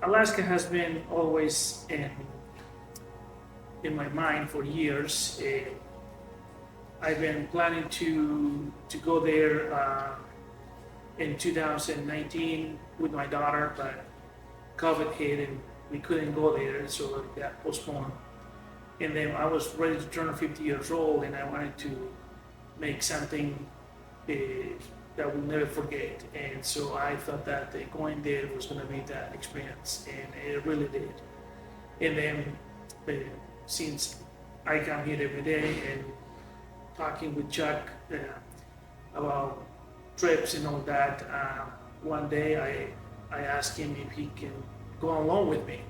Alaska has been always in my mind for years. I've been planning to go there in 2019 with my daughter, but COVID hit and we couldn't go there, so it got postponed. And then I was ready to turn 50 years old, and I wanted to make something that we'll never forget. And so I thought that going there was going to be that experience, and it really did. And then since I come here every day and talking with Chuck about trips and all that, one day I asked him if he can go along with me.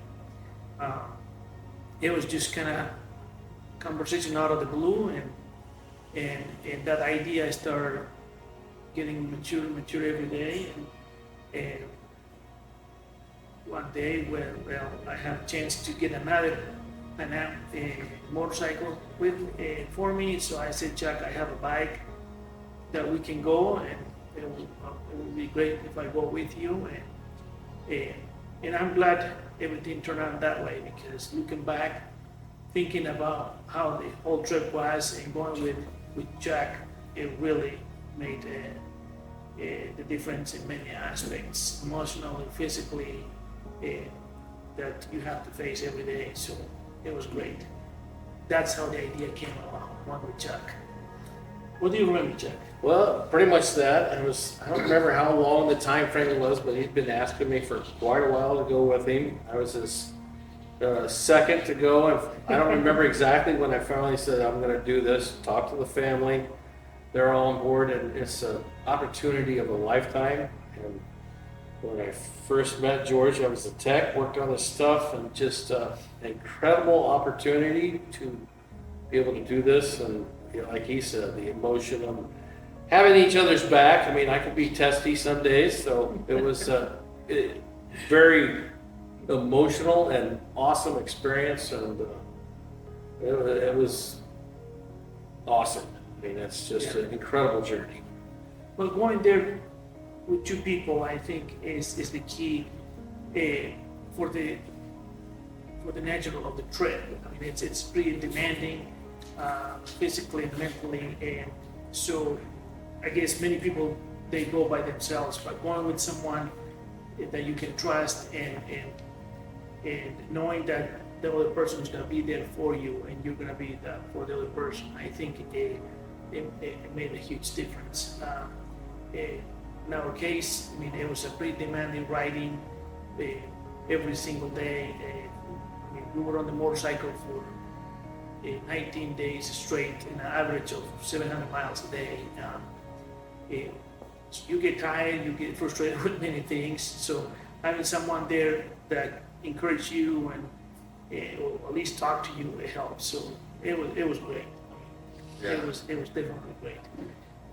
It was just kind of conversation out of the blue, and that idea started getting mature every day. And one day, well, I had a chance to get another motorcycle for me. So I said, Chuck, I have a bike that we can go, and it will be great if I go with you. And I'm glad everything turned out that way, because looking back, thinking about how the whole trip was and going with Chuck, it really made the difference in many aspects, emotionally, physically, that you have to face every day. So it was great. That's how the idea came along, one with Chuck. What do you remember, Chuck? Well, pretty much that. I don't remember how long the time frame was, but he'd been asking me for quite a while to go with him. I was his second to go, and I don't remember exactly when I finally said, I'm going to do this, talk to the family. They're all on board, and it's an opportunity of a lifetime. And when I first met George, I was a tech, worked on his stuff, and just an incredible opportunity to be able to do this. And you know, like he said, the emotion of having each other's back. I mean, I can be testy some days, so it was a very emotional and awesome experience, and it was awesome. I mean, it's just an incredible journey. Well, going there with two people, I think, is the key for the nature of the trip. I mean, it's pretty demanding, physically and mentally, and so I guess many people, they go by themselves, but going with someone that you can trust, and knowing that the other person is going to be there for you and you're going to be there for the other person, I think it made a huge difference. In our case, I mean, it was a pretty demanding riding every single day. I mean, we were on the motorcycle for 19 days straight, an average of 700 miles a day. So you get tired, you get frustrated with many things. So having someone there that encourage you and or at least talk to you, it helps. So it was great. Yeah. It was definitely great.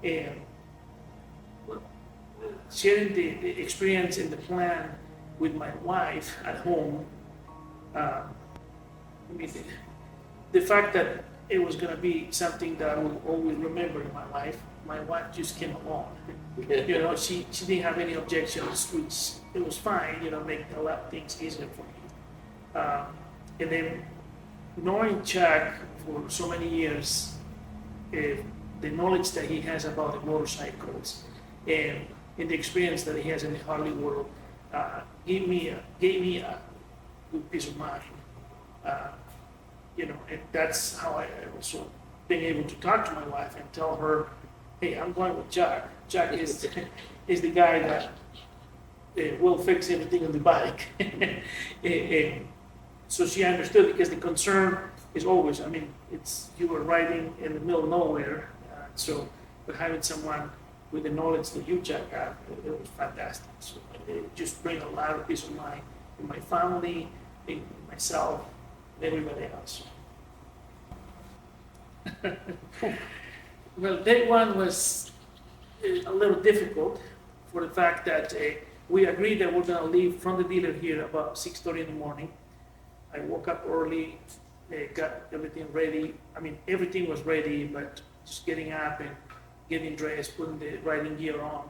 And sharing the experience and the plan with my wife at home, I mean, the fact that it was going to be something that I will always remember in my life. My wife just came along. You know, she didn't have any objections, which it was fine. You know, make a lot of things easier for me. And then knowing Chuck for so many years, the knowledge that he has about the motorcycles and the experience that he has in the Harley world, gave me a good peace of mind. You know, and that's how I also being able to talk to my wife and tell her, hey, I'm going with Chuck. Chuck is the guy that will fix everything on the bike. So she understood, because the concern is always, I mean, it's you were riding in the middle of nowhere, so but having someone with the knowledge that you, Chuck, have, it was fantastic. So it just brings a lot of peace of mind in my family, in myself, and everybody else. Well, day one was a little difficult for the fact that we agreed that we're going to leave from the dealer here about 6:30 in the morning. I woke up early, got everything ready. I mean, everything was ready, but just getting up and getting dressed, putting the riding gear on,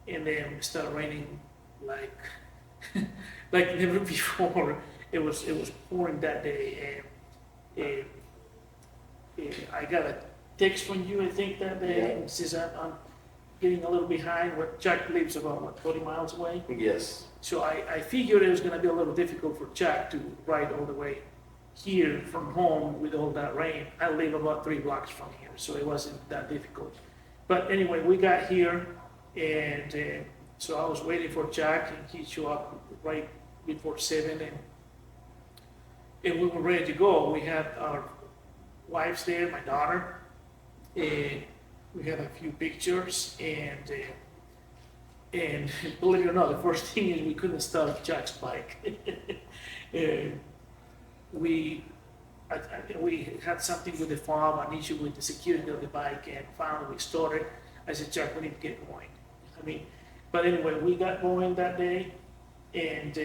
and then it started raining like like never before. It was pouring that day, and I got a text from you, I think, that day. Yeah. It says I'm getting a little behind. Where Chuck lives about, what, 30 miles away? Yes. So I figured it was gonna be a little difficult for Chuck to ride all the way here from home with all that rain. I live about 3 blocks from here, so it wasn't that difficult. But anyway, we got here, and so I was waiting for Chuck, and he showed up right before 7, and we were ready to go. We had our wives there, my daughter, and we had a few pictures, and believe it or not, the first thing is we couldn't start Chuck's bike. We had something with the fob, an issue with the security of the bike, and finally we started. I said, Chuck, we need to get going. I mean, but anyway, we got going that day, and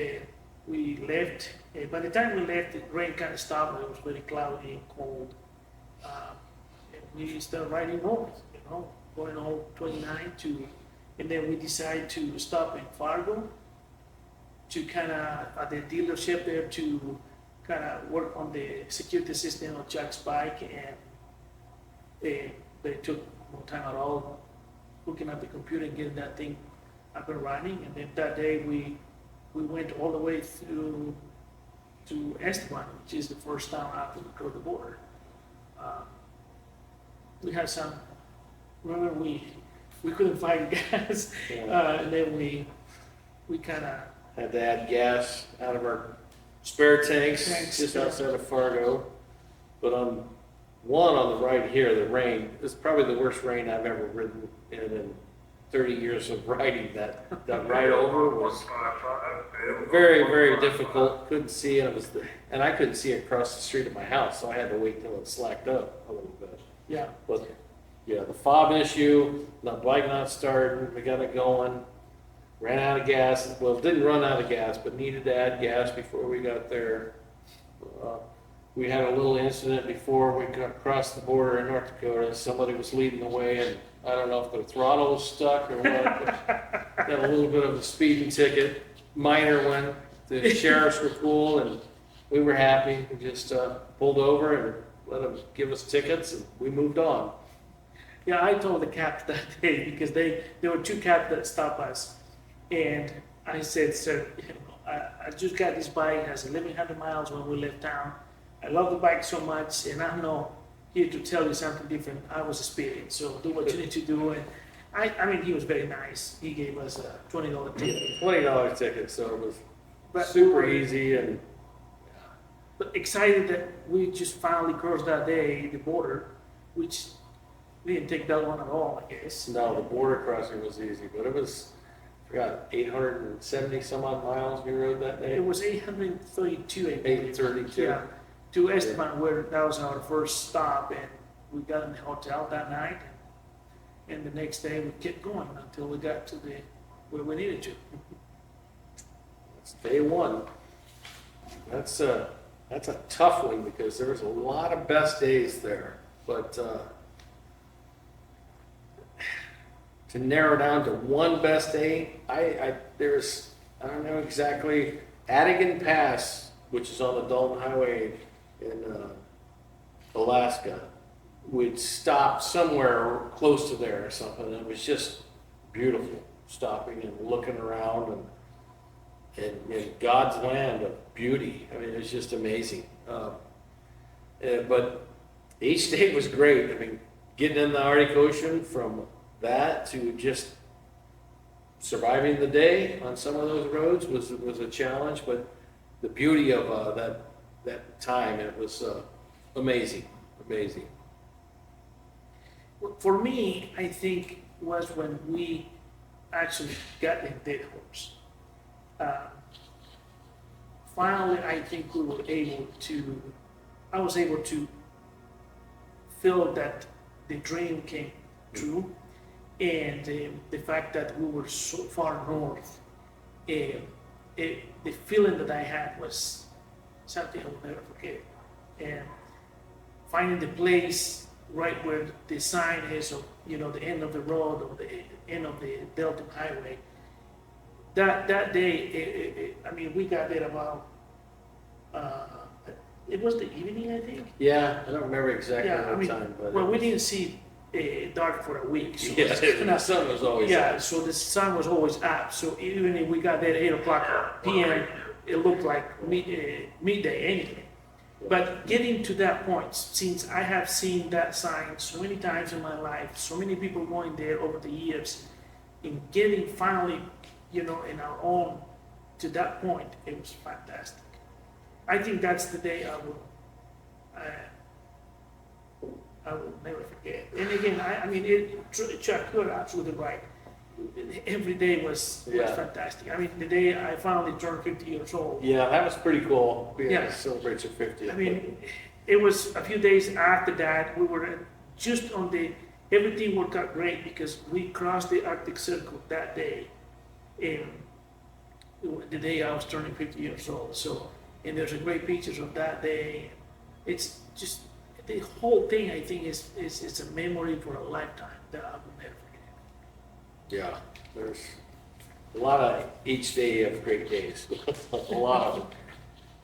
we left. By the time we left, the rain kind of stopped. It was very cloudy and cold. And we started riding north, going all 29 to, and then we decided to stop in Fargo to kind of, at the dealership there, to kind of work on the security system of Chuck's bike, and they took no time at all hooking up the computer and getting that thing up and running. And then that day we went all the way through to Esteban, which is the first town after we crossed the border. We had some, remember we couldn't find gas, Yeah. and then we kind of, Had to add gas out of our spare tanks Tanks, just yeah. outside of Fargo. But on the right here, the rain, is probably the worst rain I've ever ridden in 30 years of riding. That ride over was very, very difficult. Couldn't see, and I couldn't see across the street of my house, so I had to wait till it slacked up a little bit. yeah. But yeah, the fob issue, the bike not starting, we got it going. Ran out of gas. Well, didn't run out of gas, but needed to add gas before we got there. We had a little incident before we got across the border in North Dakota. Somebody was leading the way, and I don't know if their throttle was stuck or what. But got a little bit of a speeding ticket, minor one. The sheriffs were cool, and we were happy. We just pulled over and let them give us tickets, and we moved on. Yeah, I told the cops that day, because there were 2 cops that stopped us. And I said, sir, I just got this bike, it has 1,100 miles when we left town. I love the bike so much, and I'm not here to tell you something different. I was speeding, so do what you need to do. And I mean, he was very nice. He gave us a $20 ticket. $20 ticket, so it was But super easy, and But excited that we just finally crossed that day, the border, which we didn't take that one at all, I guess. no, the border crossing was easy, but it was, I forgot, 870 some odd miles we rode that day. It was 832, I believe. 832. Yeah, to Esteban, where that was our first stop, and we got in the hotel that night, and the next day we kept going until we got to where we needed to. That's day one. That's a tough one because there was a lot of best days there, but to narrow down to one best day, I don't know exactly, Adigan Pass, which is on the Dalton Highway in Alaska, we'd stop somewhere close to there or something. It was just beautiful, stopping and looking around and in God's land of beauty. I mean, it was just amazing. But each day was great. I mean, getting in the Arctic Ocean, from that to just surviving the day on some of those roads was a challenge. But the beauty of that time, it was amazing. For me, I think was when we actually got in Deadhorse. Finally, I think I was able to feel that the dream came true, and the fact that we were so far north, the feeling that I had was something I will never forget. And finding the place right where the sign is of, the end of the road or the end of the Delta Highway, that day, I mean, we got there about, it was the evening, I think. Yeah, I don't remember exactly Yeah, I what mean, time, but. well, it we was- didn't see dark for a week, so. Yeah, it's the kinda- sun was always Yeah, up. so the sun was always up, so even if we got there at 8 o'clock PM, it looked like midday anyway. But getting to that point, since I have seen that sign so many times in my life, so many people going there over the years, in getting finally, in our own, to that point, it was fantastic. I think that's the day I will never forget. And again, I mean, Chuck, you're absolutely right. Every day was Yeah. fantastic. I mean, the day I finally turned 50 years old, Yeah, that was pretty cool. We had Yeah. to celebrate your 50th. I mean, it was a few days after that, we were just on everything worked out great because we crossed the Arctic Circle that day, and the day I was turning 50 years old. So, and there's a great pictures of that day. It's just, the whole thing, I think, is a memory for a lifetime that I will never forget. Yeah, there's a lot of each day of great days. A lot of them.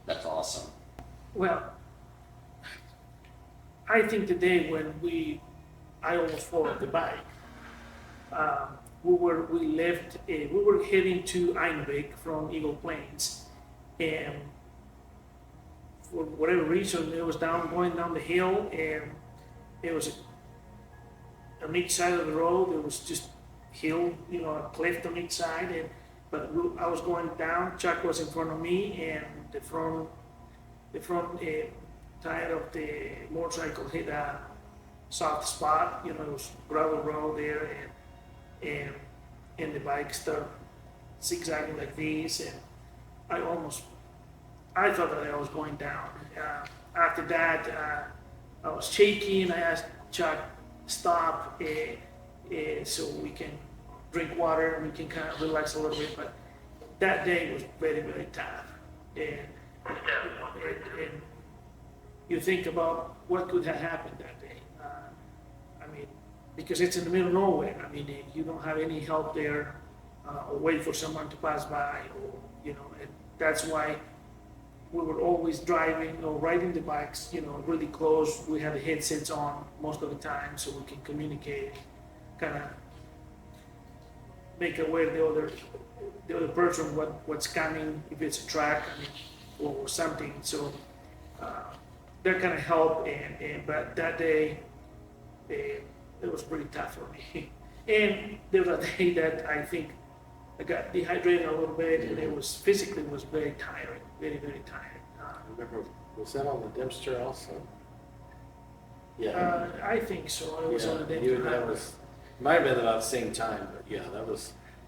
That's awesome. Well, I think the day when I almost fall off the bike, we were heading to Einbeck from Eagle Plains, and for whatever reason, it was going down the hill, and it was on each side of the road, there was just hill, a cliff on each side, I was going down, Chuck was in front of me, and the front tire of the motorcycle hit a soft spot, it was gravel road there, and the bike started zigzagging like this, and I thought that I was going down. After that, I was shaking, I asked Chuck, stop, so we can drink water, and we can kind of relax a little bit, but that day was very, very tough. And you think about what could have happened that day. I mean, because it's in the middle of nowhere. I mean, you don't have any help there, or wait for someone to pass by, or, and that's why we were always driving or riding the bikes, really close. We had the headsets on most of the time so we can communicate, kind of make aware the other person what's coming, if it's a truck, or something. So that kind of helped, but that day it was pretty tough for me. And there was a day that I think I got dehydrated a little bit, and it was physically very tiring, very, very tiring. Remember, was that on the Dempster also? Yeah. I think so. It was Yeah, on the day. that was, might have been about the same time, but yeah,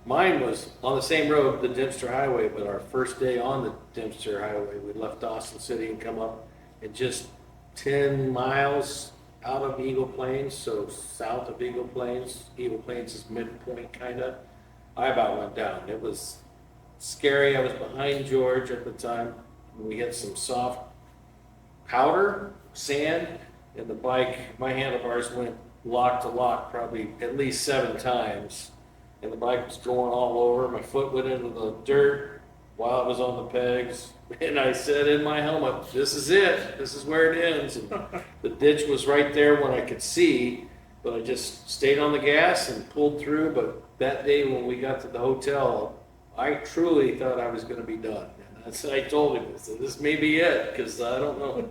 mine was on the same road, the Dempster Highway, but our first day on the Dempster Highway, we left Dawson City and come up and just 10 miles out of Eagle Plains, so south of Eagle Plains. Eagle Plains is midpoint kind of. I about went down. It was scary. I was behind George at the time. We hit some soft powder, sand, and the bike, my handlebars went lock to lock probably at least 7 times. And the bike was going all over. My foot went into the dirt while it was on the pegs. And I said in my helmet, this is it. This is where it ends. And the ditch was right there when I could see, but I just stayed on the gas and pulled through. But that day when we got to the hotel, I truly thought I was going to be done. And that's what I told him. I said, this may be it, because I don't know.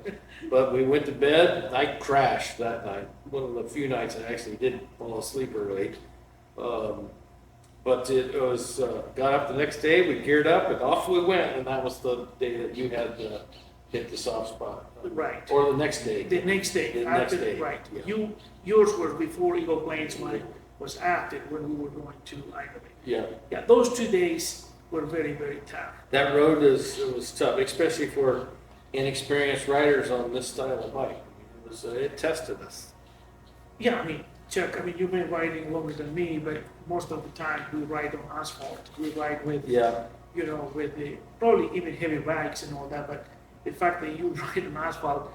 But we went to bed. I crashed that night. One of the few nights I actually did fall asleep early. But it was, got up the next day, we geared up, and off we went, and that was the day that you had hit the soft spot. Right. Or the next day. The next day. The next day, Right. yeah. Yours were before Eagle Plains, mine was after, when we were going to Idaho. Yeah. Yeah, those 2 days were very, very tough. That road it was tough, especially for inexperienced riders on this style of bike. It tested us. Yeah, I mean, Chuck, you've been riding longer than me, but most of the time we ride on asphalt. We ride with, Yeah. with the, probably even heavy bikes and all that, but the fact that you ride on asphalt,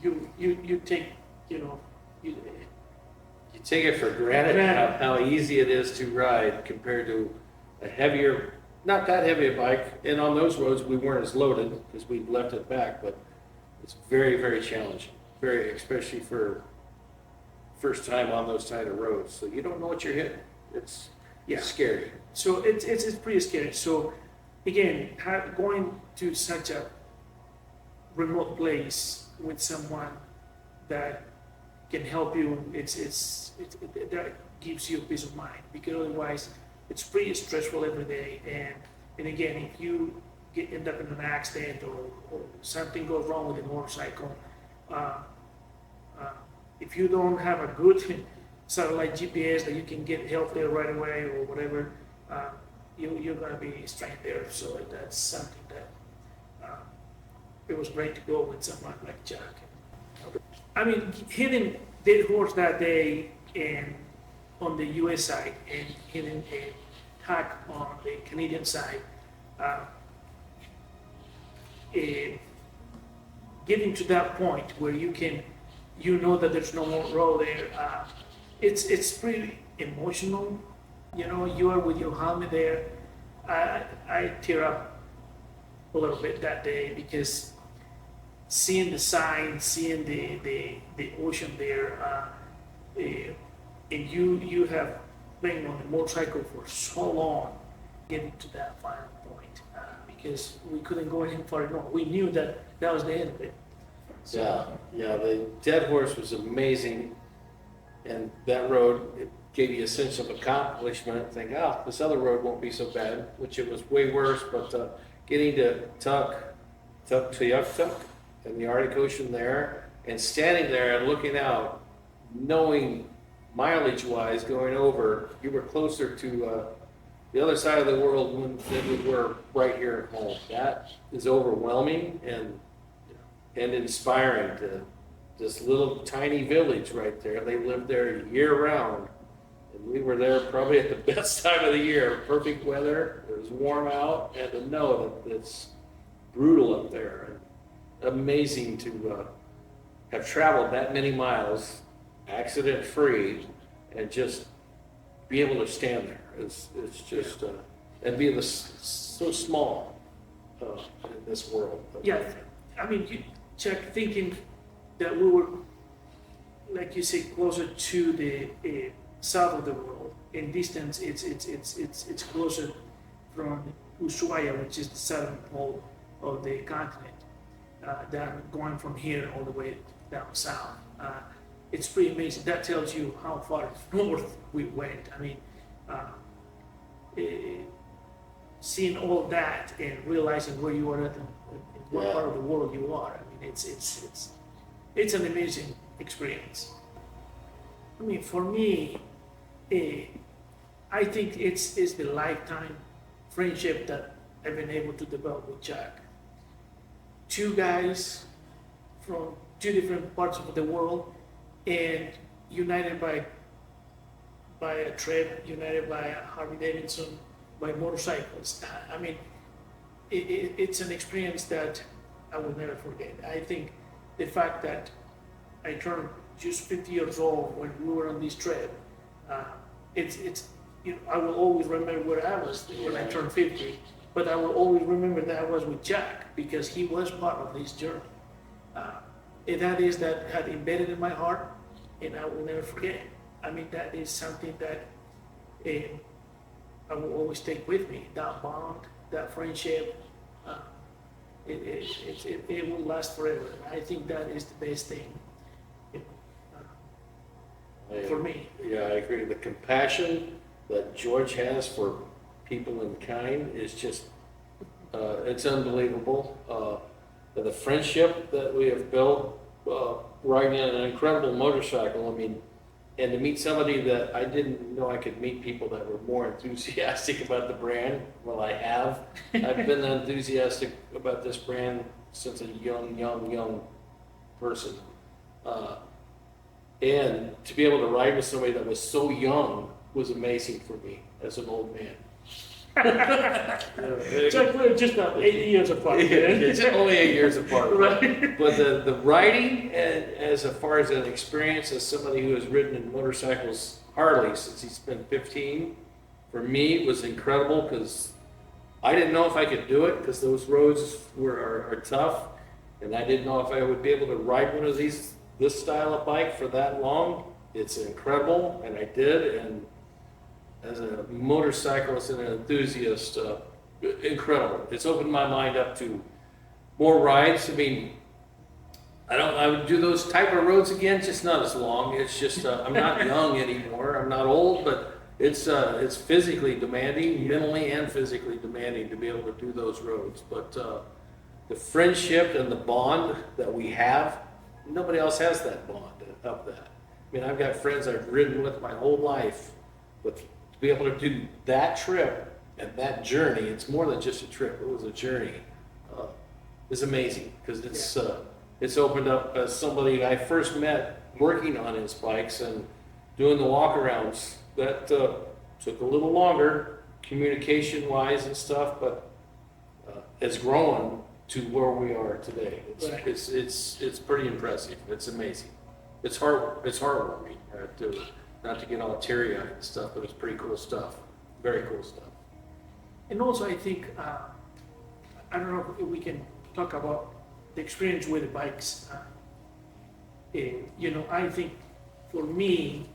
you take, you You take it for granted how easy it is to ride compared to a heavier not that heavy a bike, and on those roads, we weren't as loaded because we left it back, but it's very, very challenging, very, especially for first time on those kind of roads. So you don't know what you're hitting. It's scary. So it's pretty scary. So again, going to such a remote place with someone that can help you, that gives you peace of mind, because otherwise it's pretty stressful every day. And again, if you end up in an accident or something goes wrong with the motorcycle, if you don't have a good satellite GPS that you can get help there right away or whatever, you're going to be stranded there. So that's something that it was great to go with someone like Chuck. I mean, hitting Deadhorse that day and on the US side and hitting a hack on the Canadian side, getting to that point where you know that there's no more road there, it's pretty emotional. You know, you are with your helmet there. I tear up a little bit that day because seeing the signs, seeing the ocean there, and you have been on a motorcycle for so long, getting to that final point, because we couldn't go any further. No, we knew that was the end of it. So, yeah, the Deadhorse was amazing, and that road, it gave you a sense of accomplishment. Think, this other road won't be so bad, which it was way worse. But getting to Tuktoyaktuk and the Arctic Ocean there, and standing there and looking out, knowing mileage-wise going over, you were closer to the other side of the world than we were right here at home. That is overwhelming and inspiring to this little tiny village right there. They lived there year-round, and we were there probably at the best time of the year. Perfect weather, it was warm out, and to know that it's brutal up there. And amazing to have traveled that many miles, accident-free, and just be able to stand there. It's just, and be so small in this world. yeah, I mean, Chuck, thinking that we were, like you say, closer to the south of the world. In distance, it's closer from Ushuaia, which is the southern pole of the continent, than going from here all the way down south. It's pretty amazing. That tells you how far north we went. I mean, seeing all that and realizing where you are at and what part of the world you are. I mean, it's an amazing experience. I mean, for me, I think it's the lifetime friendship that I've been able to develop with Chuck. Two guys from two different parts of the world, and united by a trip, united by a Harley-Davidson, by motorcycles. I mean, it's an experience that I will never forget. I think the fact that I turned just 50 years old when we were on this trip, I will always remember where I was when I turned 50, but I will always remember that I was with Chuck because he was part of this journey. And that had embedded in my heart, and I will never forget it. I mean, that is something that I will always take with me. That bond, that friendship, it will last forever. I think that is the best thing for me. Yeah, I agree. The compassion that George has for people in kind is just, it's unbelievable. The friendship that we have built riding an incredible motorcycle, I mean, and to meet somebody that I didn't know I could meet people that were more enthusiastic about the brand. Well, I have. I've been enthusiastic about this brand since a young person. And to be able to ride with somebody that was so young was amazing for me as an old man. Chuck, we're just about 8 years apart. It's only 8 years apart. Right. But the riding, and as far as an experience, as somebody who has ridden in motorcycles, Harley, since he's been 15, for me it was incredible because I didn't know if I could do it because those roads are tough, and I didn't know if I would be able to ride one of this style of bike for that long. It's incredible, and I did. And as a motorcyclist and an enthusiast, incredible. It's opened my mind up to more rides. I mean, I would do those type of roads again, just not as long. It's just, I'm not young anymore. I'm not old, but it's physically demanding, mentally and physically demanding to be able to do those roads. But the friendship and the bond that we have, nobody else has that bond of that. I mean, I've got friends I've ridden with my whole life, but to be able to do that trip and that journey, it's more than just a trip. It was a journey. Is amazing because it's opened up as somebody I first met working on his bikes and doing the walkarounds. That took a little longer, communication-wise and stuff, but has grown to where we are today. It's pretty impressive. It's amazing. It's heartwarming. Not to get all teary-eyed and stuff, but it's pretty cool stuff. Very cool stuff. And also, I think I don't know if we can talk about the experience with the bikes. I think for me,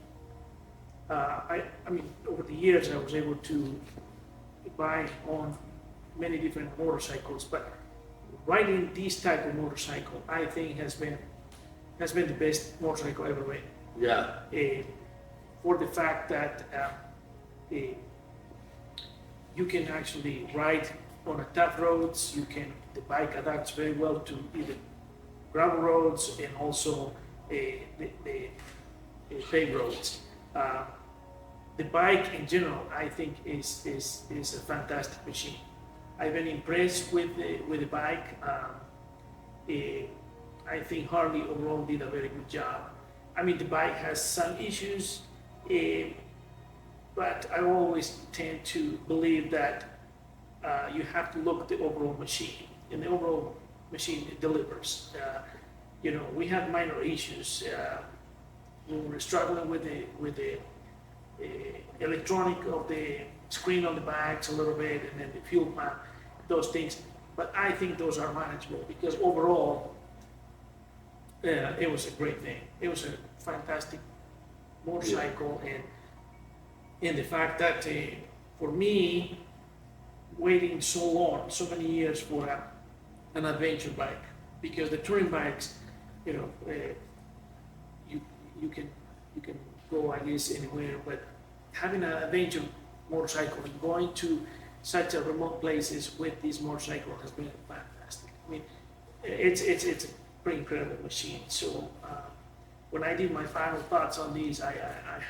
I mean, over the years, I was able to buy on many different motorcycles, but riding this type of motorcycle, I think has been the best motorcycle I ever ridden. Yeah. For the fact that you can actually ride on a tough roads. The bike adapts very well to either gravel roads and also the paved roads. The bike in general, I think, is a fantastic machine. I've been impressed with the bike. I think Harley overall did a very good job. I mean, the bike has some issues, but I always tend to believe that you have to look at the overall machine, and the overall machine delivers. We had minor issues. We were struggling with the electronic of the screen on the bikes a little bit, and then the fuel pump, those things. But I think those are manageable because overall, it was a great thing. It was a fantastic motorcycle, and the fact that for me, waiting so long, so many years for an adventure bike, because the touring bikes, you can go, I guess, anywhere, but having an adventure motorcycle and going to such a remote places with this motorcycle has been fantastic. I mean, it's a pretty incredible machine. So when I did my final thoughts on these, I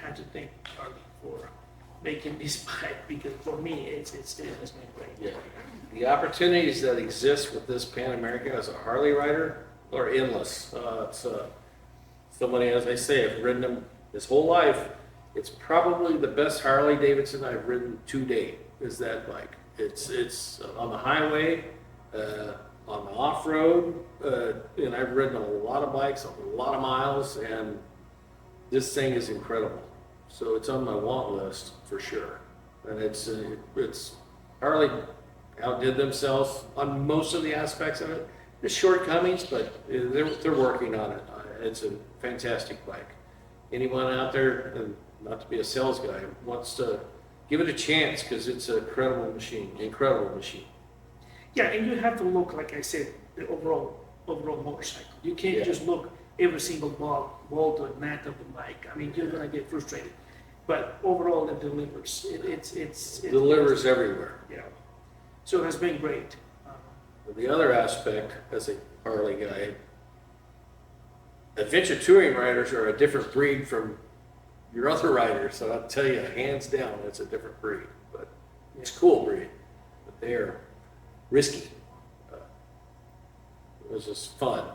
had to thank Harley for making this bike, because for me, it has been great. Yeah. The opportunities that exist with this Pan America as a Harley rider are endless. Somebody, as I say, I've ridden them his whole life. It's probably the best Harley-Davidson I've ridden to date is that bike. It's on the highway, on the off-road, and I've ridden a lot of bikes, a lot of miles, and this thing is incredible. So it's on my want list for sure. And it's Harley outdid themselves on most of the aspects of it. There's shortcomings, but they're working on it. It's a fantastic bike. Anyone out there, and not to be a sales guy, wants to give it a chance because it's an incredible machine. Yeah, and you have to look, like I said, the overall motorcycle. You can't just look every single bolt or nut of the bike. I mean, you're gonna get frustrated. But overall, it delivers. It delivers everywhere. Yeah. So it has been great. The other aspect, as a Harley guy, adventure touring riders are a different breed from your other riders. So I'll tell you, hands down, it's a different breed. But it's a cool breed. But they are risky. It was just fun.